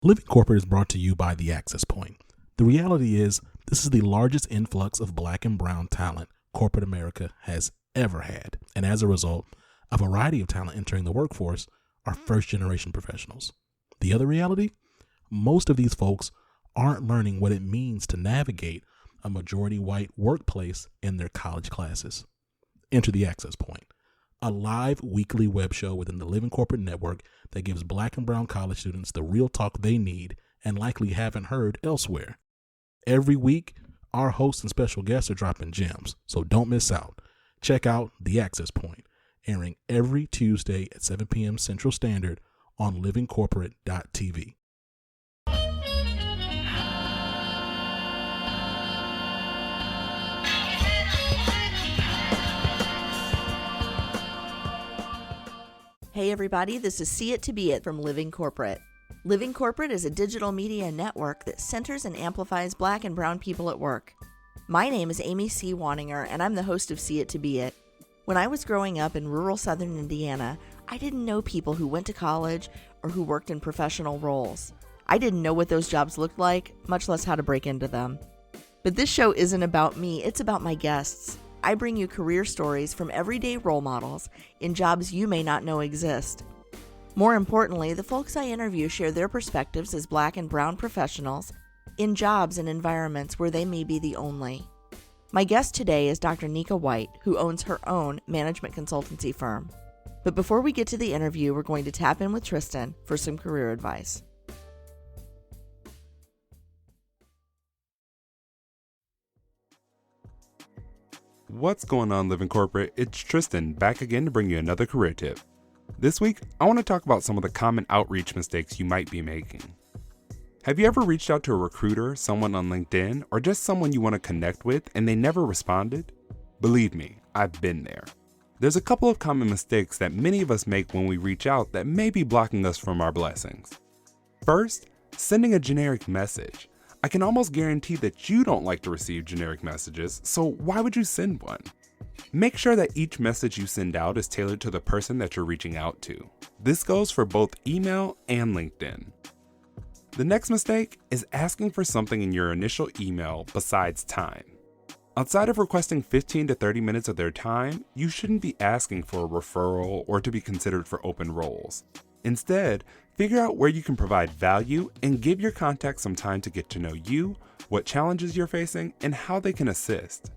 Living Corporate is brought to you by The Access Point. The reality is, this is the largest influx of Black and brown talent corporate America has ever had. And as a result, a variety of talent entering the workforce are first-generation professionals. The other reality? Most of these folks aren't learning what it means to navigate a majority white workplace in their college classes. Enter The Access Point, a live weekly web show within the Living Corporate Network that gives Black and brown college students the real talk they need and likely haven't heard elsewhere. Every week, our hosts and special guests are dropping gems, so don't miss out. Check out The Access Point, airing every Tuesday at 7 p.m. Central Standard on livingcorporate.tv. Hey everybody, this is See It to Be It from Living Corporate. Living Corporate is a digital media network that centers and amplifies Black and brown people at work. My name is Amy C. Wanninger, and I'm the host of See It to Be It. When I was growing up in rural southern Indiana, I didn't know people who went to college or who worked in professional roles. I didn't know what those jobs looked like, much less how to break into them. But this show isn't about me, it's about my guests. I bring you career stories from everyday role models in jobs you may not know exist. More importantly, the folks I interview share their perspectives as Black and brown professionals in jobs and environments where they may be the only. My guest today is Dr. Nika White, who owns her own management consultancy firm. But before we get to the interview, we're going to tap in with Tristan for some career advice. What's going on, Living Corporate? It's Tristan, back again to bring you another career tip. This week, I want to talk about some of the common outreach mistakes you might be making. Have you ever reached out to a recruiter, someone on LinkedIn, or just someone you want to connect with and they never responded? Believe me, I've been there. There's a couple of common mistakes that many of us make when we reach out that may be blocking us from our blessings. First, sending a generic message. I can almost guarantee that you don't like to receive generic messages, so why would you send one? Make sure that each message you send out is tailored to the person that you're reaching out to. This goes for both email and LinkedIn. The next mistake is asking for something in your initial email besides time. Outside of requesting 15 to 30 minutes of their time, you shouldn't be asking for a referral or to be considered for open roles. Instead, figure out where you can provide value and give your contact some time to get to know you, what challenges you're facing, and how they can assist.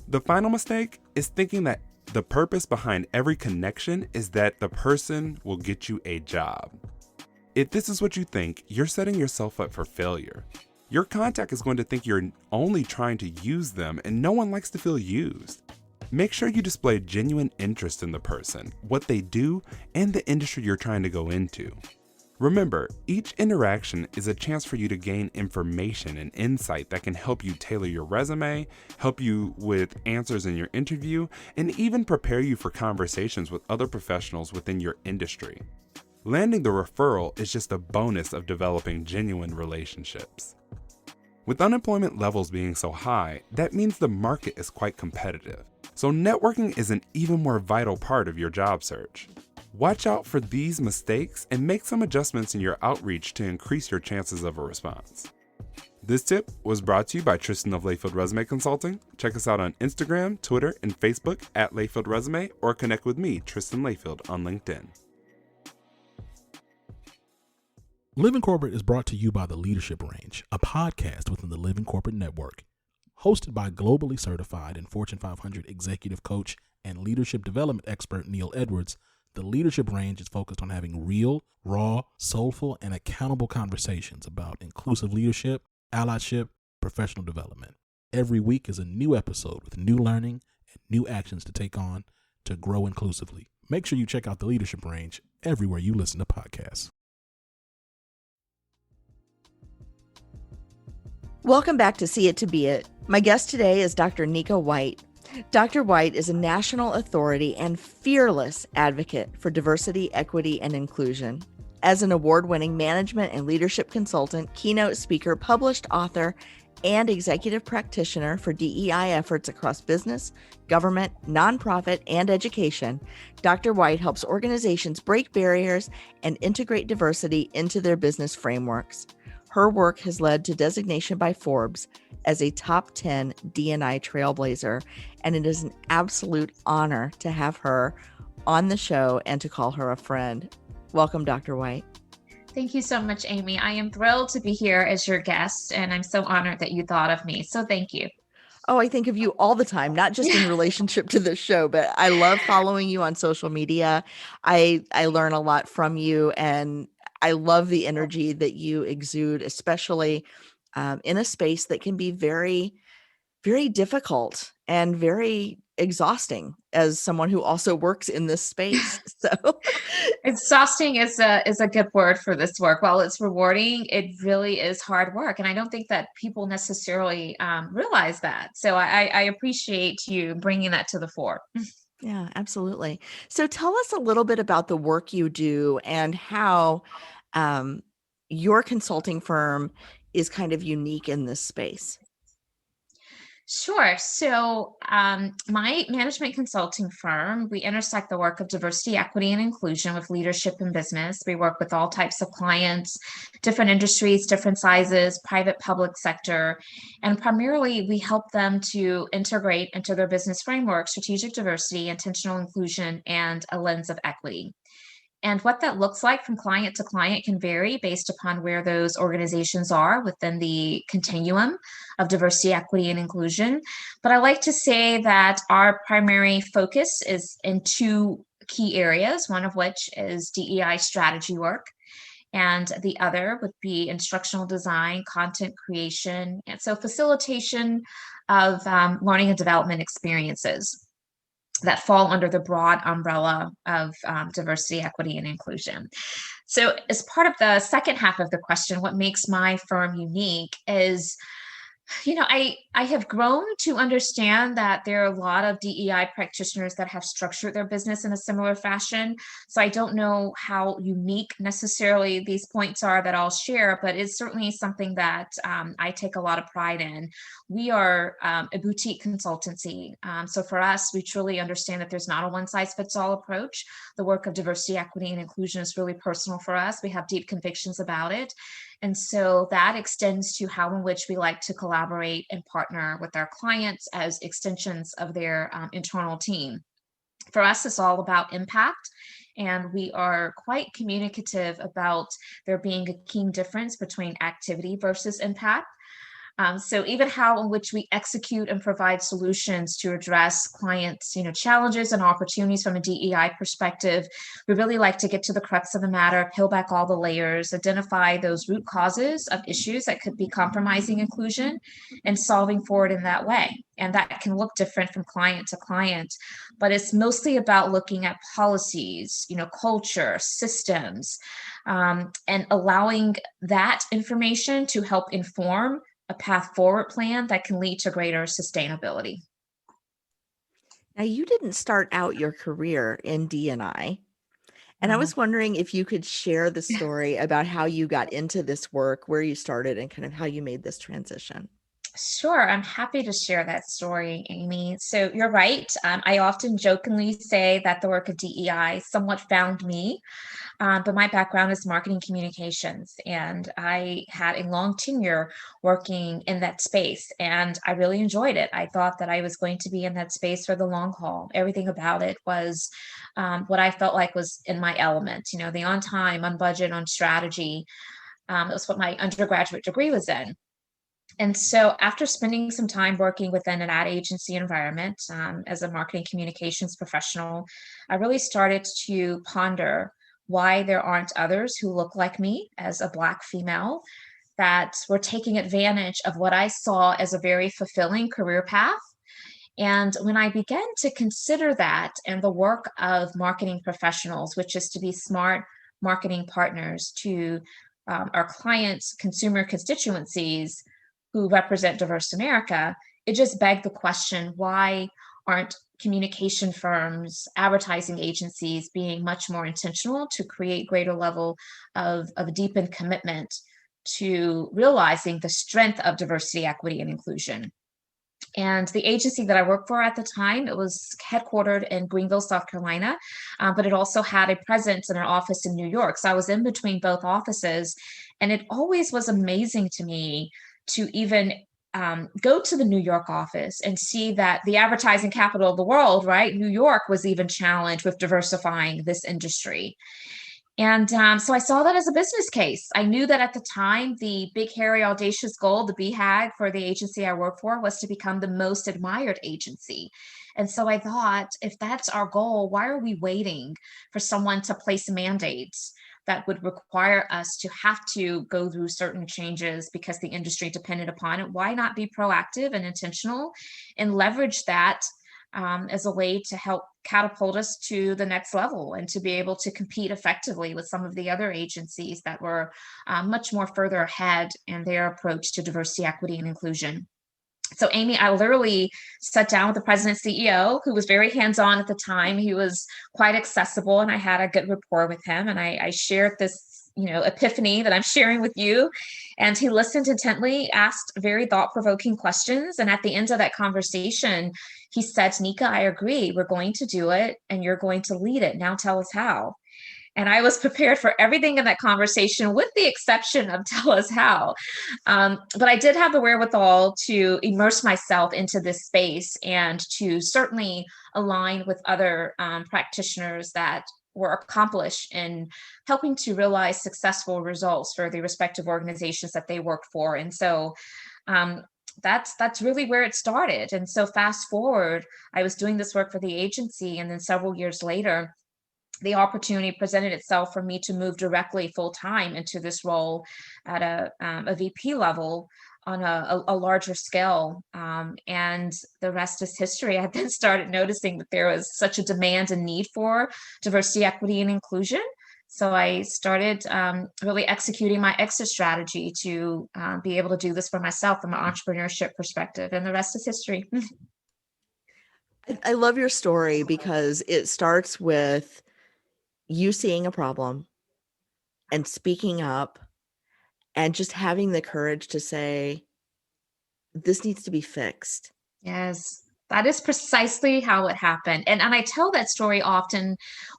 The final mistake is thinking that the purpose behind every connection is that the person will get you a job. If this is what you think, you're setting yourself up for failure. Your contact is going to think you're only trying to use them, and no one likes to feel used. Make sure you display genuine interest in the person, what they do, and the industry you're trying to go into. Remember, each interaction is a chance for you to gain information and insight that can help you tailor your resume, help you with answers in your interview, and even prepare you for conversations with other professionals within your industry. Landing the referral is just a bonus of developing genuine relationships. With unemployment levels being so high, that means the market is quite competitive. So networking is an even more vital part of your job search. Watch out for these mistakes and make some adjustments in your outreach to increase your chances of a response. This tip was brought to you by Tristan of Layfield Resume Consulting. Check us out on Instagram, Twitter, and Facebook at Layfield Resume, or connect with me, Tristan Layfield, on LinkedIn. Living Corporate is brought to you by The Leadership Range, a podcast within the Living Corporate Network. Hosted by globally certified and Fortune 500 executive coach and leadership development expert Neil Edwards, The Leadership Range is focused on having real, raw, soulful, and accountable conversations about inclusive leadership, allyship, professional development. Every week is a new episode with new learning and new actions to take on to grow inclusively. Make sure you check out The Leadership Range everywhere you listen to podcasts. Welcome back to See It to Be It. My guest today is Dr. Nika White. Dr. White is a national authority and fearless advocate for diversity, equity, and inclusion. As an award-winning management and leadership consultant, keynote speaker, published author, and executive practitioner for DEI efforts across business, government, nonprofit, and education, Dr. White helps organizations break barriers and integrate diversity into their business frameworks. Her work has led to designation by Forbes as a top 10 D&I trailblazer, and it is an absolute honor to have her on the show and to call her a friend. Welcome, Dr. White. Thank you so much, Amy. I am thrilled to be here as your guest, and I'm so honored that you thought of me. So thank you. Oh, I think of you all the time, not just in relationship to this show, but I love following you on social media. I learn a lot from you, and I love the energy that you exude, especially in a space that can be very, very difficult and very exhausting as someone who also works in this space. So exhausting is a good word for this work. While it's rewarding, it really is hard work. And I don't think that people necessarily realize that. So I appreciate you bringing that to the fore. Yeah, absolutely. So tell us a little bit about the work you do and how your consulting firm is kind of unique in this space. Sure. So my management consulting firm, we intersect the work of diversity, equity, and inclusion with leadership in business. We work with all types of clients, different industries, different sizes, private, public sector, and primarily we help them to integrate into their business framework strategic diversity, intentional inclusion, and a lens of equity. And what that looks like from client to client can vary based upon where those organizations are within the continuum of diversity, equity, and inclusion. But I like to say that our primary focus is in two key areas, one of which is DEI strategy work, and the other would be instructional design, content creation, and so facilitation of learning and development experiences that fall under the broad umbrella of diversity, equity, and inclusion. So as part of the second half of the question, what makes my firm unique is, I have grown to understand that there are a lot of DEI practitioners that have structured their business in a similar fashion. So I don't know how unique necessarily these points are that I'll share, but it's certainly something that I take a lot of pride in. We are a boutique consultancy. So for us, we truly understand that there's not a one-size-fits-all approach. The work of diversity, equity, and inclusion is really personal for us. We have deep convictions about it. And so that extends to how in which we like to collaborate and partner with our clients as extensions of their internal team. For us, it's all about impact. And we are quite communicative about there being a key difference between activity versus impact. So even how in which we execute and provide solutions to address clients, challenges and opportunities from a DEI perspective, we really like to get to the crux of the matter, peel back all the layers, identify those root causes of issues that could be compromising inclusion and solving for it in that way. And that can look different from client to client, but it's mostly about looking at policies, culture, systems, and allowing that information to help inform a path forward plan that can lead to greater sustainability. Now, you didn't start out your career in D&I, and I was wondering if you could share the story about how you got into this work, where you started, and kind of how you made this transition. Sure, I'm happy to share that story, Amy. So you're right. I often jokingly say that the work of DEI somewhat found me. But my background is marketing communications, and I had a long tenure working in that space, and I really enjoyed it. I thought that I was going to be in that space for the long haul. Everything about it was what I felt like was in my element, the on time, on budget, on strategy. It was what my undergraduate degree was in. And so after spending some time working within an ad agency environment as a marketing communications professional, I really started to ponder why there aren't others who look like me as a Black female that were taking advantage of what I saw as a very fulfilling career path. And when I began to consider that and the work of marketing professionals, which is to be smart marketing partners to our clients' consumer constituencies who represent diverse America, it just begged the question, why aren't communication firms, advertising agencies being much more intentional to create greater level of deepened commitment to realizing the strength of diversity, equity, and inclusion. And the agency that I worked for at the time, it was headquartered in Greenville, South Carolina, but it also had a presence in an office in New York. So I was in between both offices. And it always was amazing to me to even go to the New York office and see that the advertising capital of the world, right? New York was even challenged with diversifying this industry. And so I saw that as a business case. I knew that at the time, the big, hairy, audacious goal, the BHAG for the agency I worked for, was to become the most admired agency. And so I thought, if that's our goal, why are we waiting for someone to place mandates that would require us to have to go through certain changes because the industry depended upon it? Why not be proactive and intentional and leverage that as a way to help catapult us to the next level and to be able to compete effectively with some of the other agencies that were much more further ahead in their approach to diversity, equity, and inclusion. So Amy, I literally sat down with the president CEO, who was very hands-on at the time. He was quite accessible, and I had a good rapport with him. And I shared this, epiphany that I'm sharing with you. And he listened intently, asked very thought-provoking questions. And at the end of that conversation, he said, "Nika, I agree. We're going to do it, and you're going to lead it. Now tell us how." And I was prepared for everything in that conversation, with the exception of tell us how. But I did have the wherewithal to immerse myself into this space and to certainly align with other practitioners that were accomplished in helping to realize successful results for the respective organizations that they worked for. And so that's really where it started. And so fast forward, I was doing this work for the agency, and then several years later, the opportunity presented itself for me to move directly full time into this role at a VP level on a larger scale. And the rest is history. I then started noticing that there was such a demand and need for diversity, equity, and inclusion. So I started really executing my exit strategy to be able to do this for myself from an entrepreneurship perspective. And the rest is history. I love your story because it starts with you seeing a problem and speaking up and just having the courage to say, this needs to be fixed. Yes, that is precisely how it happened. And I tell that story often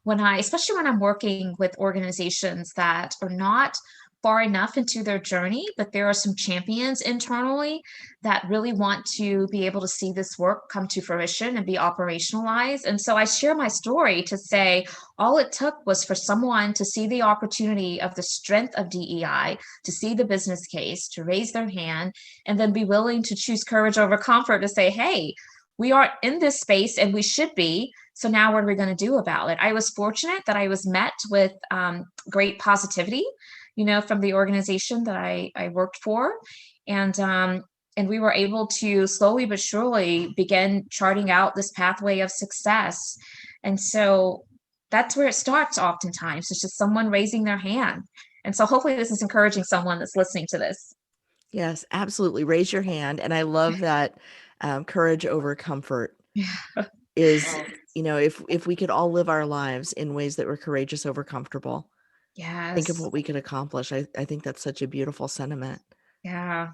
especially when I'm working with organizations that are not far enough into their journey, but there are some champions internally that really want to be able to see this work come to fruition and be operationalized. And so I share my story to say all it took was for someone to see the opportunity of the strength of DEI, to see the business case, to raise their hand, and then be willing to choose courage over comfort to say, hey, we are in this space and we should be. So now what are we going to do about it? I was fortunate that I was met with great positivity, from the organization that I worked for. And we were able to slowly but surely begin charting out this pathway of success. And so that's where it starts oftentimes. It's just someone raising their hand. And so hopefully this is encouraging someone that's listening to this. Yes, absolutely. Raise your hand. And I love that courage over comfort is, if we could all live our lives in ways that were courageous over comfortable. Yes. Think of what we could accomplish. I think that's such a beautiful sentiment. Yeah.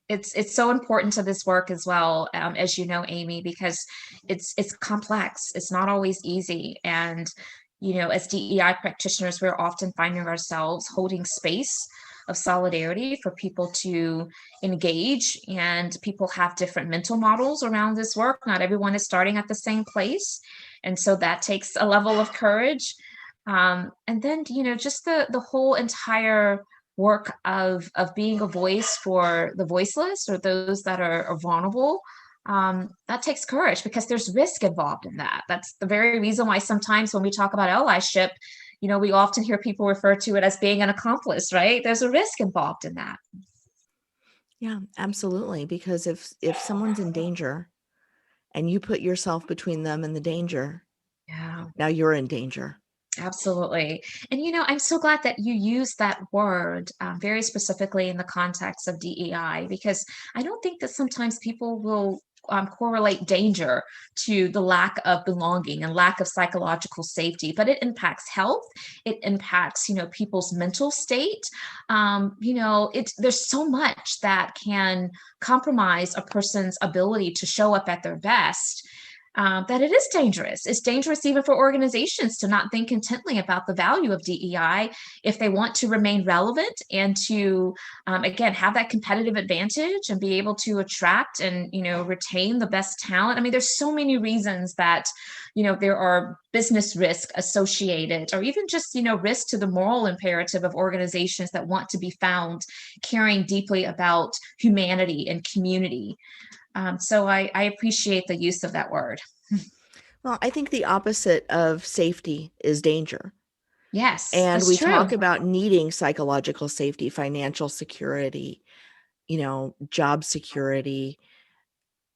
It's so important to this work as well, as you know, Amy, because it's complex. It's not always easy. And, as DEI practitioners, we're often finding ourselves holding space of solidarity for people to engage, and people have different mental models around this work. Not everyone is starting at the same place. And so that takes a level of courage. And then, just the whole entire work of being a voice for the voiceless or those that are vulnerable, that takes courage because there's risk involved in that. That's the very reason why sometimes when we talk about allyship, we often hear people refer to it as being an accomplice, right? There's a risk involved in that. Yeah, absolutely. Because if someone's in danger and you put yourself between them and the danger, now you're in danger. Absolutely. And, I'm so glad that you used that word very specifically in the context of DEI, because I don't think that sometimes people will correlate danger to the lack of belonging and lack of psychological safety, but it impacts health. It impacts, people's mental state. There's so much that can compromise a person's ability to show up at their best, that it is dangerous. It's dangerous even for organizations to not think intently about the value of DEI if they want to remain relevant and to, again, have that competitive advantage and be able to attract and, retain the best talent. I mean, there's so many reasons that, there are business risk associated, or even just, risk to the moral imperative of organizations that want to be found caring deeply about humanity and community. So I appreciate the use of that word. Well, I think the opposite of safety is danger. Yes, And that's we true. talk about needing psychological safety, financial security, job security,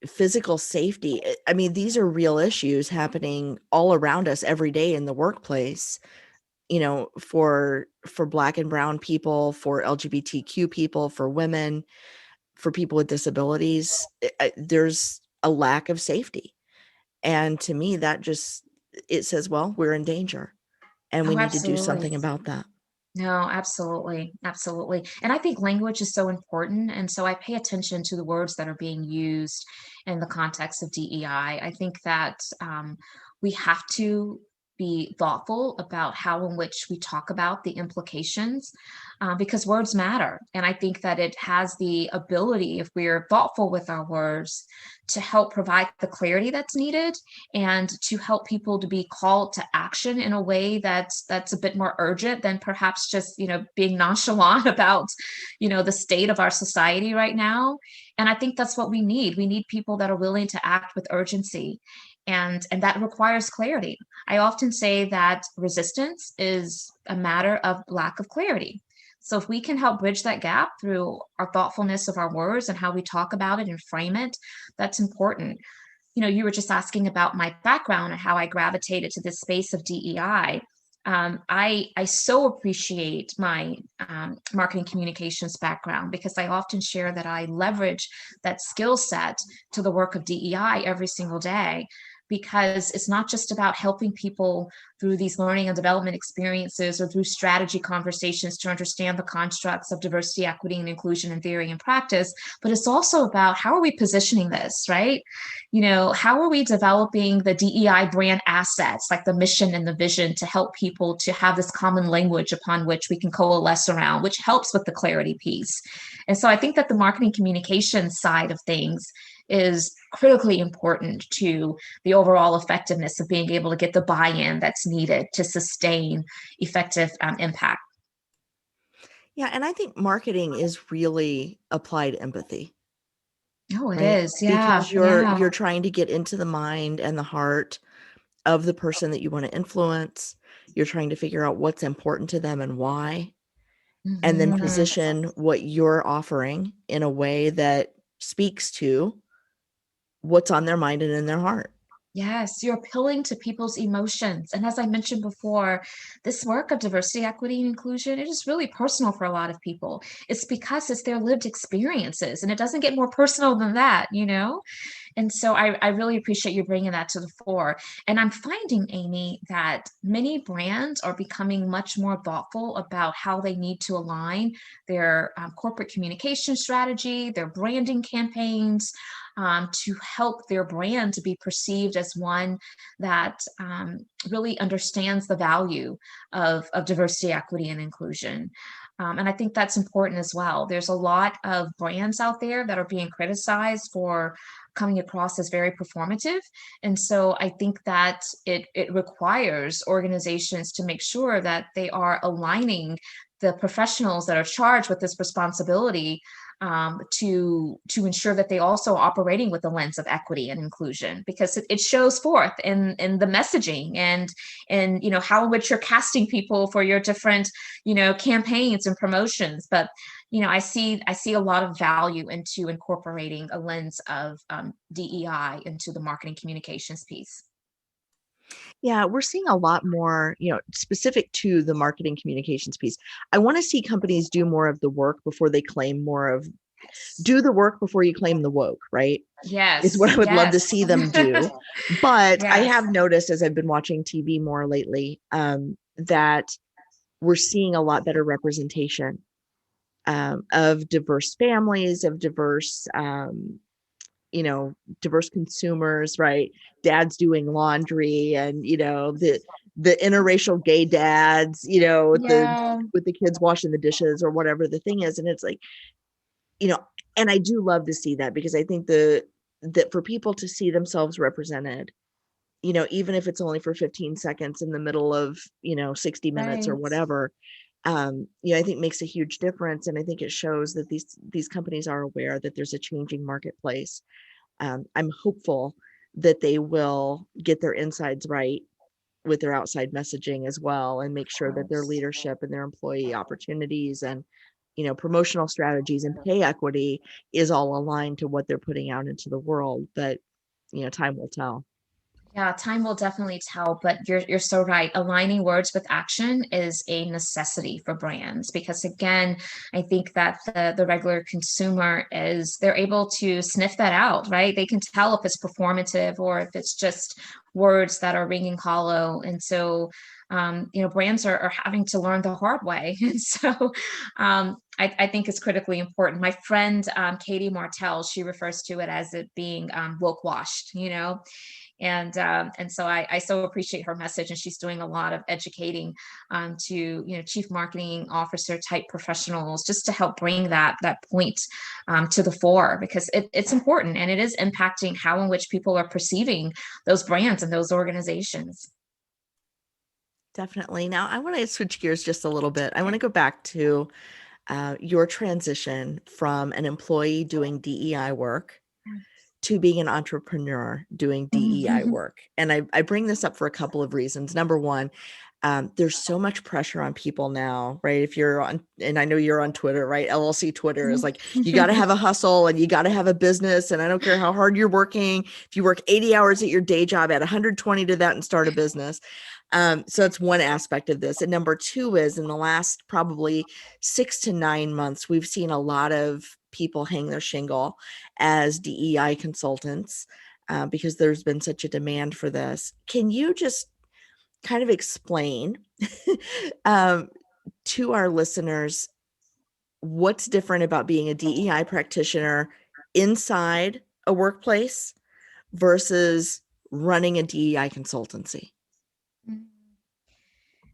physical safety. I mean, these are real issues happening all around us every day in the workplace, for Black and brown people, for LGBTQ people, for women, for people with disabilities. There's a lack of safety. And to me, it says, well, we're in danger and we Oh, need to do absolutely. something about that. No, absolutely. Absolutely. And I think language is so important. And so I pay attention to the words that are being used in the context of DEI. I think that we have to be thoughtful about how in which we talk about the implications, because words matter. And I think that it has the ability, if we're thoughtful with our words, to help provide the clarity that's needed and to help people to be called to action in a way that's a bit more urgent than perhaps just being nonchalant about the state of our society right now. And I think that's what we need people that are willing to act with urgency, and that requires clarity. I often say that resistance is a matter of lack of clarity. So if we can help bridge that gap through our thoughtfulness of our words and how we talk about it and frame it, that's important. You were just asking about my background and how I gravitated to this space of DEI. I so appreciate my marketing communications background, because I often share that I leverage that skill set to the work of DEI every single day, because it's not just about helping people through these learning and development experiences or through strategy conversations to understand the constructs of diversity, equity, and inclusion in theory and practice, but it's also about how are we positioning this, right? How are we developing the DEI brand assets, like the mission and the vision, to help people to have this common language upon which we can coalesce around, which helps with the clarity piece. And so I think that the marketing communication side of things is critically important to the overall effectiveness of being able to get the buy-in that's needed to sustain effective impact. Yeah. And I think marketing is really applied empathy. Oh, it Right? is. Yeah. Because Yeah. you're trying to get into the mind and the heart of the person that you want to influence. You're trying to figure out what's important to them and why, and then Mhm. position what you're offering in a way that speaks to what's on their mind and in their heart. Yes, you're appealing to people's emotions. And as I mentioned before, this work of diversity, equity, and inclusion, it is really personal for a lot of people. It's because it's their lived experiences, and it doesn't get more personal than that. And so I really appreciate you bringing that to the fore. And I'm finding, Amy, that many brands are becoming much more thoughtful about how they need to align their corporate communication strategy, their branding campaigns, to help their brand to be perceived as one that really understands the value of diversity, equity, and inclusion. And I think that's important as well. There's a lot of brands out there that are being criticized for coming across as very performative. And so I think that it requires organizations to make sure that they are aligning the professionals that are charged with this responsibility, to ensure that they also operating with the lens of equity and inclusion, because it shows forth in the messaging and how in which you're casting people for your different campaigns and promotions. But I see a lot of value into incorporating a lens of DEI into the marketing communications piece. Yeah, we're seeing a lot more, specific to the marketing communications piece. I want to see companies do more of the work before they claim more of do the work before you claim the woke, right? Is what Yes. I would love to Yes. see them do. But I Yes. have noticed as I've been watching TV more lately, that we're seeing a lot better representation of diverse families, of diverse, diverse consumers, right? Dads doing laundry, and the interracial gay dads, Yeah. with the kids washing the dishes or whatever the thing is. And it's like, you know, and I do love to see that, because I think that for people to see themselves represented, even if it's only for 15 seconds in the middle of, 60 minutes or Right. whatever, I think makes a huge difference. And I think it shows that these companies are aware that there's a changing marketplace. I'm hopeful that they will get their insides right with their outside messaging as well, and make sure that their leadership and their employee opportunities and promotional strategies and pay equity is all aligned to what they're putting out into the world. But time will tell. Yeah, time will definitely tell, but you're so right. Aligning words with action is a necessity for brands, because again, I think that the regular consumer they're able to sniff that out, right? They can tell if it's performative or if it's just words that are ringing hollow. And so brands are having to learn the hard way. And so I think it's critically important. My friend Katie Martell, she refers to it as it being woke washed, and so I so appreciate her message, and she's doing a lot of educating to chief marketing officer type professionals, just to help bring that point to the fore, because it's important, and it is impacting how in which people are perceiving those brands and those organizations. Definitely. Now I want to switch gears just a little bit. I want to go back to your transition from an employee doing DEI work to being an entrepreneur doing DEI work. And I bring this up for a couple of reasons. Number one, there's so much pressure on people now, right? If you're on, and I know you're on Twitter, right? LLC Twitter is like, you got to have a hustle and you got to have a business. And I don't care how hard you're working. If you work 80 hours at your day job, add 120 to that and start a business. So that's one aspect of this. And number two is, in the last probably 6 to 9 months, we've seen a lot of people hang their shingle as DEI consultants because there's been such a demand for this. Can you just kind of explain to our listeners what's different about being a DEI practitioner inside a workplace versus running a DEI consultancy?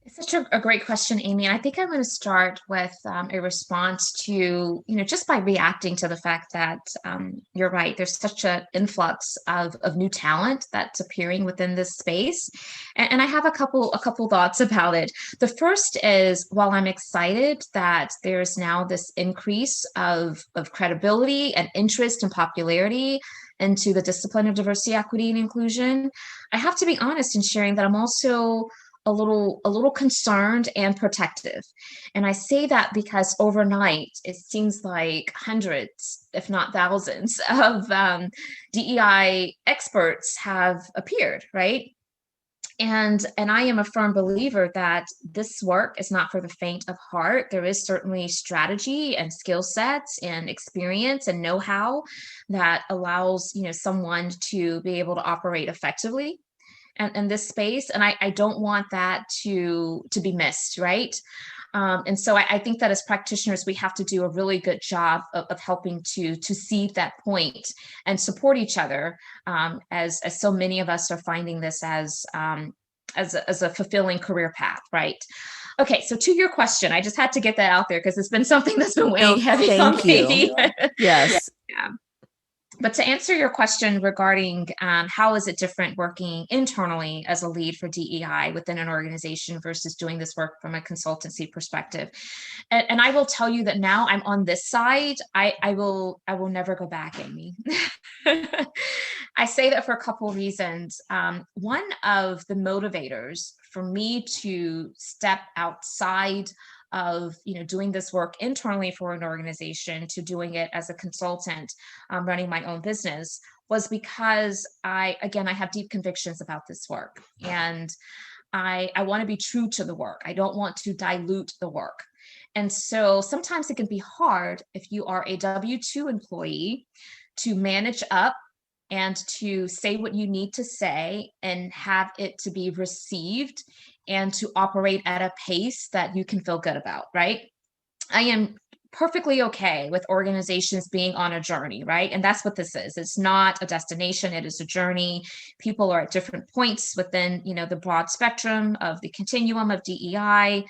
It's such a great question, Amy. And I think I'm going to start with a response to, just by reacting to the fact that you're right. There's such an influx of new talent that's appearing within this space. And I have a couple thoughts about it. The first is, while I'm excited that there's now this increase of credibility and interest and popularity into the discipline of diversity, equity, and inclusion, I have to be honest in sharing that I'm also a little concerned and protective. And I say that because overnight, it seems like hundreds, if not thousands, of DEI experts have appeared, right? And I am a firm believer that this work is not for the faint of heart. There is certainly strategy and skill sets and experience and know-how that allows someone to be able to operate effectively and this space. And I don't want that to be missed, right? And so I think that as practitioners, we have to do a really good job of helping to see that point and support each other, as so many of us are finding this as a fulfilling career path, right? Okay, so to your question, I just had to get that out there because it's been something that's been weighing heavy on me. Yes. Yeah. But to answer your question regarding how is it different working internally as a lead for DEI within an organization versus doing this work from a consultancy perspective, and I will tell you that now I'm on this side, I will never go back, Amy. I say that for a couple of reasons. One of the motivators for me to step outside of doing this work internally for an organization to doing it as a consultant, running my own business, was because I have deep convictions about this work, and I want to be true to the work. I don't want to dilute the work. And so sometimes it can be hard if you are a W-2 employee to manage up and to say what you need to say and have it to be received and to operate at a pace that you can feel good about, right? I am perfectly okay with organizations being on a journey, right? And that's what this is. It's not a destination, it is a journey. People are at different points within, the broad spectrum of the continuum of DEI.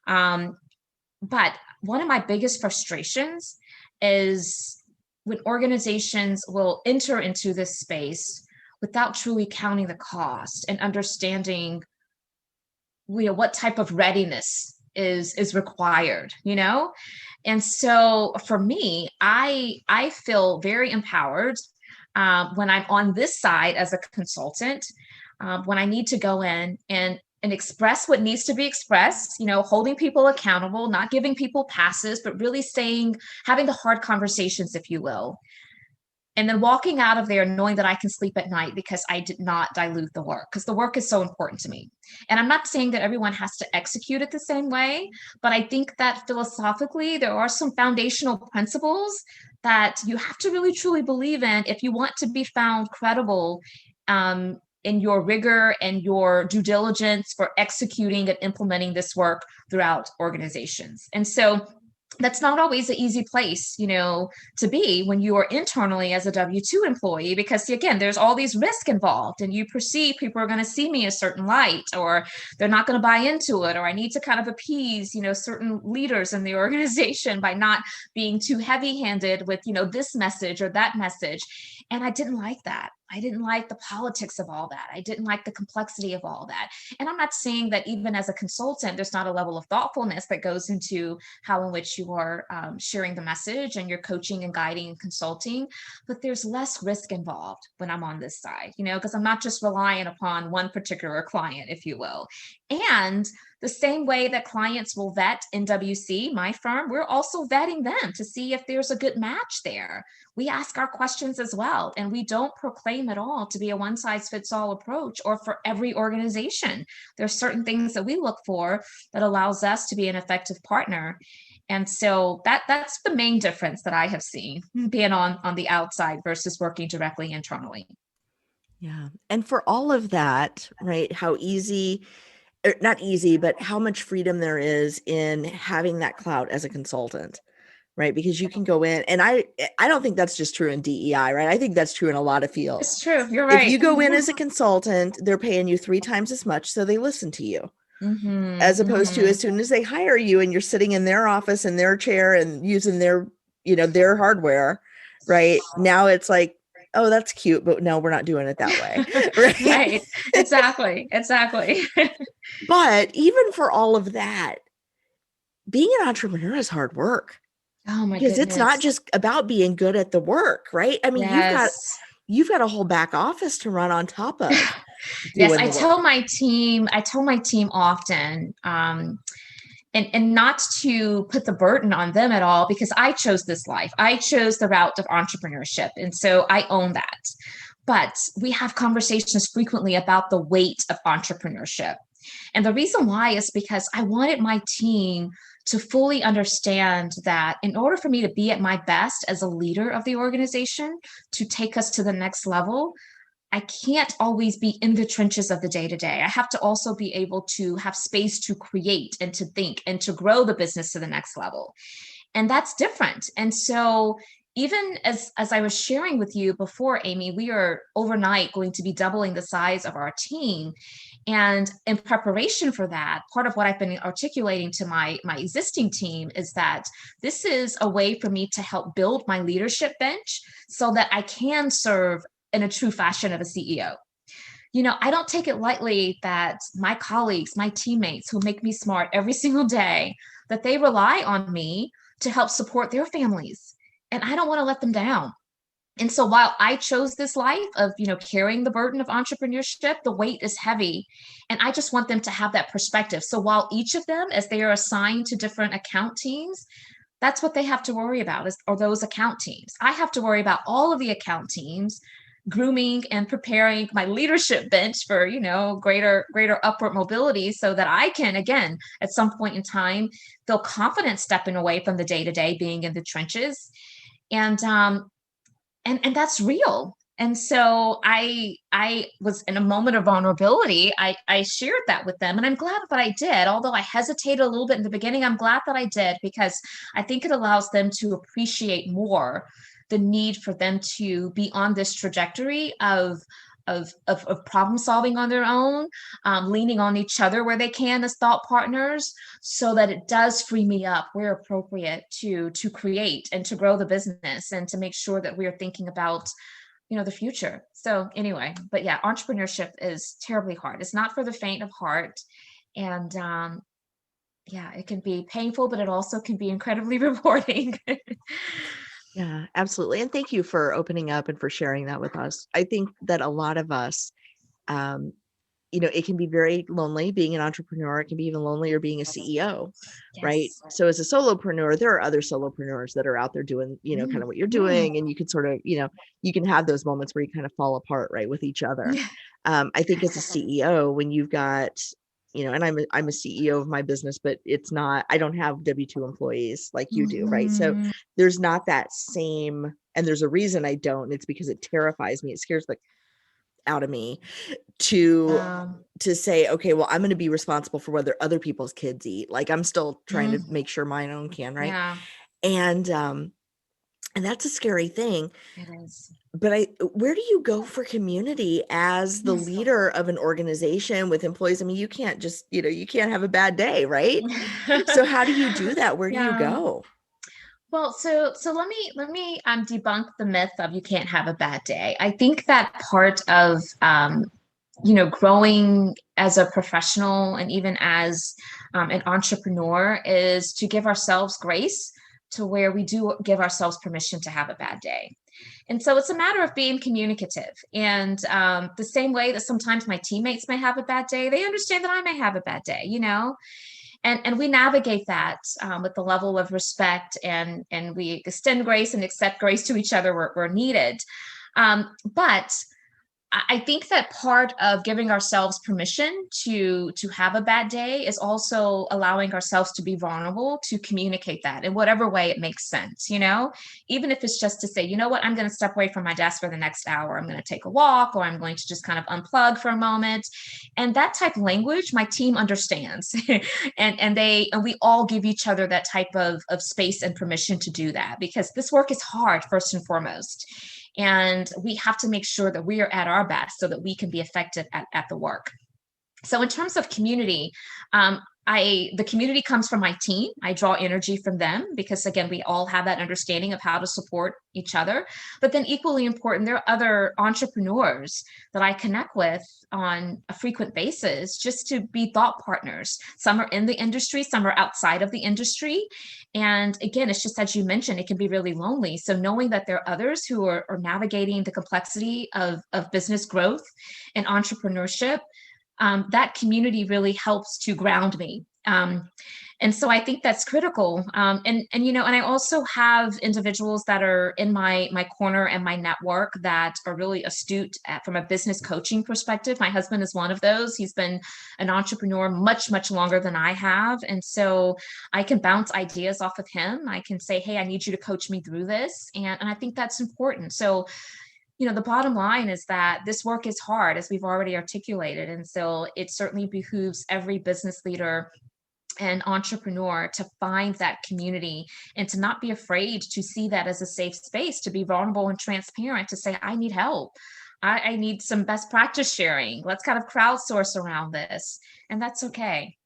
But one of my biggest frustrations is when organizations will enter into this space without truly counting the cost and understanding what type of readiness is required, And so for me, I feel very empowered when I'm on this side as a consultant, when I need to go in and express what needs to be expressed, holding people accountable, not giving people passes, but really having the hard conversations, if you will. And then walking out of there knowing that I can sleep at night because I did not dilute the work, because the work is so important to me. And I'm not saying that everyone has to execute it the same way, but I think that philosophically, there are some foundational principles that you have to really truly believe in if you want to be found credible in your rigor and your due diligence for executing and implementing this work throughout organizations. And so that's not always an easy place, to be when you are internally as a W-2 employee, because again, there's all these risks involved and you perceive people are going to see me a certain light, or they're not going to buy into it, or I need to kind of appease, certain leaders in the organization by not being too heavy-handed with, this message or that message. And I didn't like that. I didn't like the politics of all that. I didn't like the complexity of all that. And I'm not saying that even as a consultant, there's not a level of thoughtfulness that goes into how in which you are sharing the message and you're coaching and guiding and consulting, but there's less risk involved when I'm on this side, because I'm not just relying upon one particular client, if you will. And the same way that clients will vet NWC, my firm, we're also vetting them to see if there's a good match there. We ask our questions as well, and we don't proclaim at all to be a one-size-fits-all approach or for every organization. There's certain things that we look for that allows us to be an effective partner. And so that's the main difference that I have seen being on the outside versus working directly internally. Yeah. And for all of that, right, how easy, not easy, but how much freedom there is in having that clout as a consultant, right? Because you can go in, and I don't think that's just true in DEI, right? I think that's true in a lot of fields. It's true. You're right. If you go in as a consultant, they're paying you 3 times as much, so they listen to you. As opposed to as soon as they hire you and you're sitting in their office in their chair and using their, their hardware, right? Now it's like, oh, that's cute, but no, we're not doing it that way. Right? Right. Exactly. But even for all of that, being an entrepreneur is hard work. Oh my goodness. Because it's not just about being good at the work, right? I mean, yes. you've got a whole back office to run on top of. Yes, I tell my team often, and not to put the burden on them at all, because I chose this life. I chose the route of entrepreneurship. And so I own that. But we have conversations frequently about the weight of entrepreneurship. And the reason why is because I wanted my team to fully understand that in order for me to be at my best as a leader of the organization, to take us to the next level, I can't always be in the trenches of the day-to-day. I have to also be able to have space to create and to think and to grow the business to the next level. And that's different. And so even as I was sharing with you before, Amy, we are overnight going to be doubling the size of our team. And in preparation for that, part of what I've been articulating to my existing team is that this is a way for me to help build my leadership bench so that I can serve in a true fashion of a CEO. I don't take it lightly that my colleagues, my teammates who make me smart every single day, that they rely on me to help support their families. And I don't want to let them down. And so while I chose this life of, carrying the burden of entrepreneurship, the weight is heavy. And I just want them to have that perspective. So while each of them, as they are assigned to different account teams, that's what they have to worry about are those account teams. I have to worry about all of the account teams, grooming and preparing my leadership bench for, greater upward mobility so that I can, again, at some point in time, feel confident stepping away from the day-to-day being in the trenches. And that's real. And so I was in a moment of vulnerability. I shared that with them, and I'm glad that I did. Although I hesitated a little bit in the beginning, I'm glad that I did, because I think it allows them to appreciate more the need for them to be on this trajectory of problem solving on their own, leaning on each other where they can as thought partners, so that it does free me up where appropriate to create and to grow the business and to make sure that we are thinking about the future. So anyway, but yeah, entrepreneurship is terribly hard. It's not for the faint of heart. And yeah, it can be painful, but it also can be incredibly rewarding. Yeah, absolutely. And thank you for opening up and for sharing that with us. I think that a lot of us, it can be very lonely being an entrepreneur. It can be even lonelier being a CEO, right? Yes. So as a solopreneur, there are other solopreneurs that are out there doing, kind of what you're doing. And you can sort of, you can have those moments where you kind of fall apart, right, with each other. I think as a CEO, when you've got, and I'm a CEO of my business, but it's not, I don't have W-2 employees like you do, right? So there's not that same, and there's a reason I don't. It's because it terrifies me. It scares the out of me to say, okay, well, I'm going to be responsible for whether other people's kids eat. Like, I'm still trying to make sure mine own can, right? Yeah, And that's a scary thing. it is. But where do you go for community as the leader of an organization with employees? I mean, you can't just, you can't have a bad day, right? So how do you do that? Where do you go? Well, so let me debunk the myth of you can't have a bad day. I think that part of growing as a professional and even as an entrepreneur is to give ourselves grace to where we do give ourselves permission to have a bad day. And so it's a matter of being communicative. And the same way that sometimes my teammates may have a bad day, they understand that I may have a bad day, And we navigate that with the level of respect, and we extend grace and accept grace to each other where needed. But I think that part of giving ourselves permission to have a bad day is also allowing ourselves to be vulnerable, to communicate that in whatever way it makes sense, even if it's just to say, you know what, I'm going to step away from my desk for the next hour. I'm going to take a walk, or I'm going to just kind of unplug for a moment. And that type of language, my team understands. and we all give each other that type of space and permission to do that, because this work is hard, first and foremost. And we have to make sure that we are at our best so that we can be effective at the work. So in terms of community, the community comes from my team. I draw energy from them because, again, we all have that understanding of how to support each other. But then equally important, there are other entrepreneurs that I connect with on a frequent basis just to be thought partners. Some are in the industry, some are outside of the industry. And again, it's just, as you mentioned, it can be really lonely. So knowing that there are others who are navigating the complexity of business growth and entrepreneurship, that community really helps to ground me. And so I think that's critical. And I also have individuals that are in my corner and my network that are really astute from a business coaching perspective. My husband is one of those. He's been an entrepreneur much, much longer than I have. And so I can bounce ideas off of him. I can say, hey, I need you to coach me through this. And I think that's important. So the bottom line is that this work is hard, as we've already articulated. And so it certainly behooves every business leader and entrepreneur to find that community and to not be afraid to see that as a safe space, to be vulnerable and transparent, to say, I need help. I need some best practice sharing. Let's kind of crowdsource around this. And that's okay.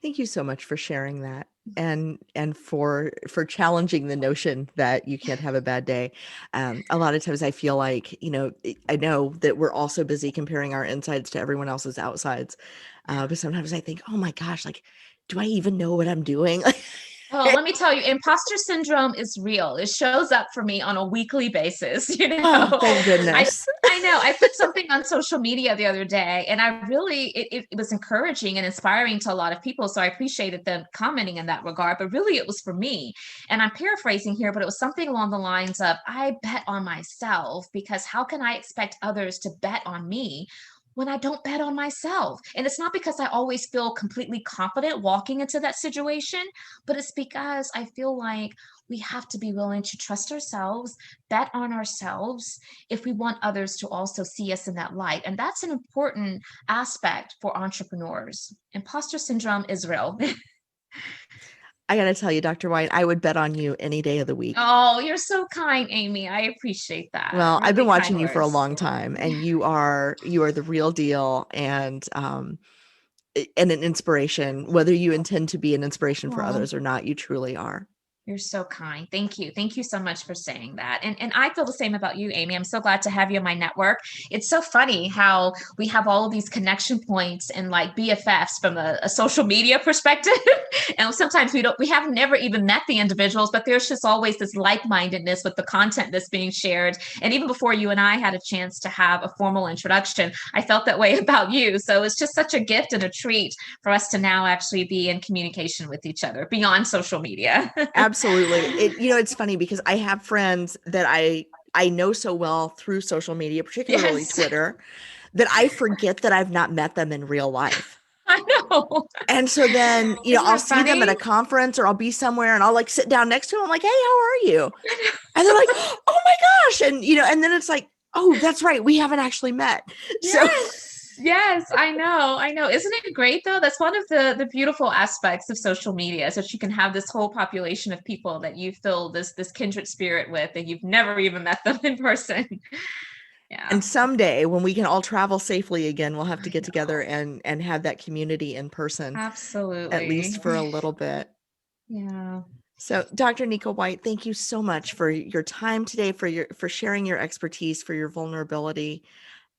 Thank you so much for sharing that, and for challenging the notion that you can't have a bad day. A lot of times I feel like, I know that we're also busy comparing our insides to everyone else's outsides. But sometimes I think, oh my gosh, like, do I even know what I'm doing? Oh, let me tell you, imposter syndrome is real. It shows up for me on a weekly basis, you know. Oh, thank goodness. I know. I put something on social media the other day, and I really it was encouraging and inspiring to a lot of people. So I appreciated them commenting in that regard. But really, it was for me. And I'm paraphrasing here, but it was something along the lines of, I bet on myself, because how can I expect others to bet on me when I don't bet on myself? And it's not because I always feel completely confident walking into that situation, but it's because I feel like we have to be willing to trust ourselves, bet on ourselves if we want others to also see us in that light. And that's an important aspect for entrepreneurs. Imposter syndrome is real. I got to tell you, Dr. White, I would bet on you any day of the week. Oh, you're so kind, Amy. I appreciate that. Well, I've been Really watching kind you for a words. long time, and you are the real deal, and an inspiration. Whether you intend to be an inspiration for Aw. others or not, you truly are. You're so kind. Thank you. Thank you so much for saying that. And I feel the same about you, Amy. I'm so glad to have you in my network. It's so funny how we have all of these connection points and like BFFs from a social media perspective. And sometimes we have never even met the individuals, but there's just always this like-mindedness with the content that's being shared. And even before you and I had a chance to have a formal introduction, I felt that way about you. So it's just such a gift and a treat for us to now actually be in communication with each other beyond social media. Absolutely. It's funny because I have friends that I know so well through social media, particularly Yes. Twitter, that I forget that I've not met them in real life. I know. And so then, Isn't I'll that see them at a funny? conference or I'll be somewhere and I'll like sit down next to them. I'm like, hey, how are you? And they're like, oh my gosh. And, and then it's like, oh, that's right. We haven't actually met. Yes, I know. Isn't it great though? That's one of the beautiful aspects of social media, is that you can have this whole population of people that you feel this kindred spirit with, and you've never even met them in person. Yeah. And someday when we can all travel safely again, we'll have to I get together know. and have that community in person, at least Absolutely. for a little bit. Yeah. So, Dr. Nika White, thank you so much for your time today, for sharing your expertise, for your vulnerability,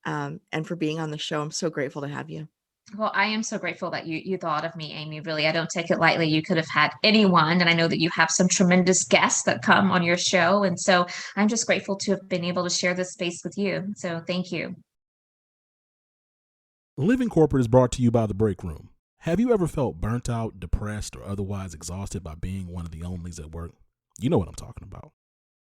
and for being on the show. I'm so grateful to have you. Well, I am so grateful that you thought of me, Amy. Really, I don't take it lightly. You could have had anyone, and I know that you have some tremendous guests that come on your show. And so I'm just grateful to have been able to share this space with you. So thank you. Living Corporate is brought to you by The Break Room. Have you ever felt burnt out, depressed, or otherwise exhausted by being one of the onlys at work? You know what I'm talking about.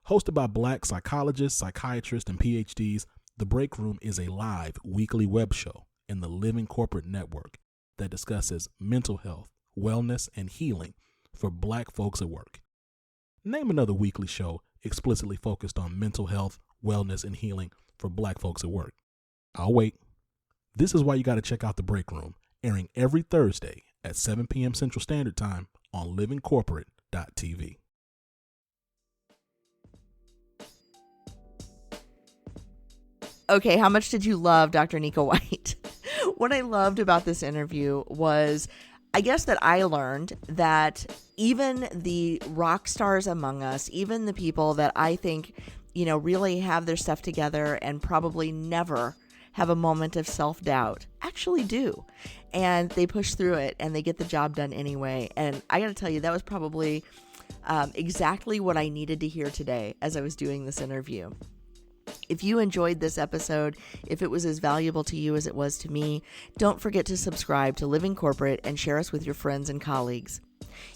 Hosted by Black psychologists, psychiatrists, and PhDs, The Break Room is a live weekly web show in the Living Corporate Network that discusses mental health, wellness, and healing for Black folks at work. Name another weekly show explicitly focused on mental health, wellness, and healing for Black folks at work. I'll wait. This is why you got to check out The Break Room, airing every Thursday at 7 p.m. Central Standard Time on livingcorporate.tv. Okay, how much did you love Dr. Nika White? What I loved about this interview was, I guess, that I learned that even the rock stars among us, even the people that I think, really have their stuff together and probably never have a moment of self-doubt, actually do. And they push through it and they get the job done anyway. And I got to tell you, that was probably exactly what I needed to hear today as I was doing this interview. If you enjoyed this episode, if it was as valuable to you as it was to me, don't forget to subscribe to Living Corporate and share us with your friends and colleagues.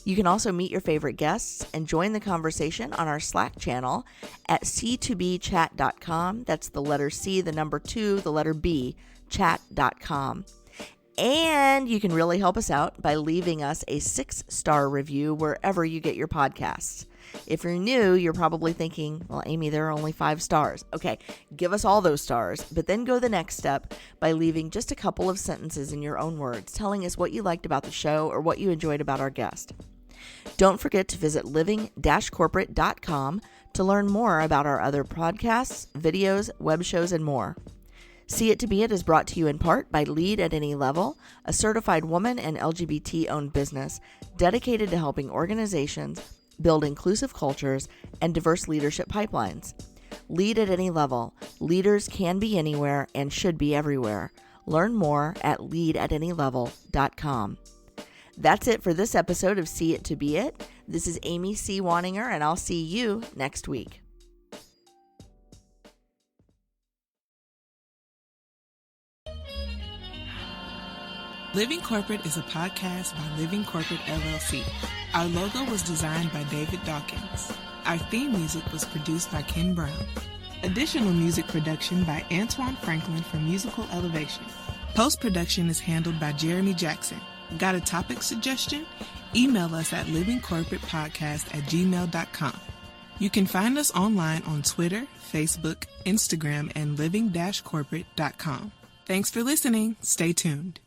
You can also meet your favorite guests and join the conversation on our Slack channel at c2bchat.com. That's the letter C, the number 2, the letter B, chat.com. And you can really help us out by leaving us a 6-star review wherever you get your podcasts. If you're new, you're probably thinking, well, Amy, there are only 5 stars. Okay, give us all those stars, but then go the next step by leaving just a couple of sentences in your own words, telling us what you liked about the show or what you enjoyed about our guest. Don't forget to visit living-corporate.com to learn more about our other podcasts, videos, web shows, and more. See It to Be It is brought to you in part by Lead at Any Level, a certified woman and LGBT-owned business dedicated to helping organizations build inclusive cultures and diverse leadership pipelines. Lead at Any Level. Leaders can be anywhere and should be everywhere. Learn more at leadatanylevel.com. That's it for this episode of See It to Be It. This is Amy C. Wanninger, and I'll see you next week. Living Corporate is a podcast by Living Corporate LLC. Our logo was designed by David Dawkins. Our theme music was produced by Ken Brown. Additional music production by Antoine Franklin for Musical Elevation. Post-production is handled by Jeremy Jackson. Got a topic suggestion? Email us at livingcorporatepodcast@gmail.com. You can find us online on Twitter, Facebook, Instagram, and living-corporate.com. Thanks for listening. Stay tuned.